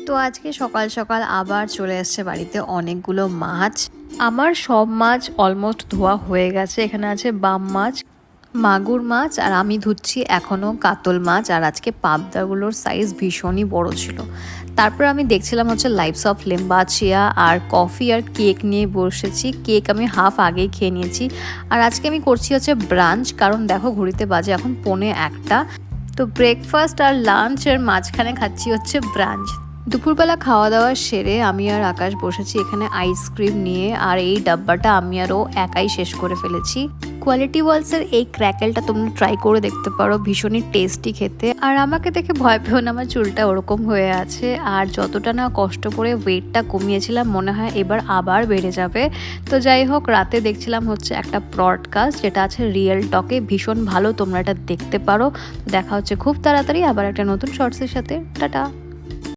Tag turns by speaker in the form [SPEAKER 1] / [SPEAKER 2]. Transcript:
[SPEAKER 1] তো আজকে সকাল সকাল আবার চলে এসছে বাড়িতে অনেকগুলো মাছ। আমার সব মাছ অলমোস্ট ধোয়া হয়ে গেছে। এখানে আছে বাম মাছ, মাগুর মাছ, আর আমি ধুচ্ছি এখনও কাতল মাছ। আর আজকে পাবদাগুলোর সাইজ ভীষণই বড় ছিল। তারপর আমি দেখছিলাম হচ্ছে লাইভস অফ লিম্বাচিয়া আর কফি আর কেক নিয়ে বসেছি। কেক আমি হাফ আগেই খেয়ে নিয়েছি। আর আজকে আমি করছি হচ্ছে ব্রাঞ্চ, কারণ দেখো ঘড়িতে বাজে এখন 1:45। তো ব্রেকফাস্ট আর লাঞ্চের মাঝখানে খাচ্ছি হচ্ছে ব্রাঞ্চ। দুপুরবেলা খাওয়া দাওয়া সেরে আমি আর আকাশ বসেছি এখানে আইসক্রিম নিয়ে, আর এই ডাব্বাটা আমি আর ও একাই শেষ করে ফেলেছি। কোয়ালিটি ওয়ালসের এই ক্র্যাকেলটা তোমরা ট্রাই করে দেখতে পারো, ভীষণই টেস্টি খেতে। আর আমাকে দেখে ভয় পেও না, আমার চুলটা ওরকম হয়ে আছে। আর যতটা না কষ্ট করে ওয়েটটা কমিয়েছিলাম মনে হয় এবার আবার বেড়ে যাবে। তো যাই হোক, রাতে দেখছিলাম হচ্ছে একটা ব্রডকাস্ট যেটা আছে রিয়েল টকে, ভীষণ ভালো, তোমরা এটা দেখতে পারো। দেখা হচ্ছে খুব তাড়াতাড়ি আবার একটা নতুন শর্টসের সাথে। টাটা।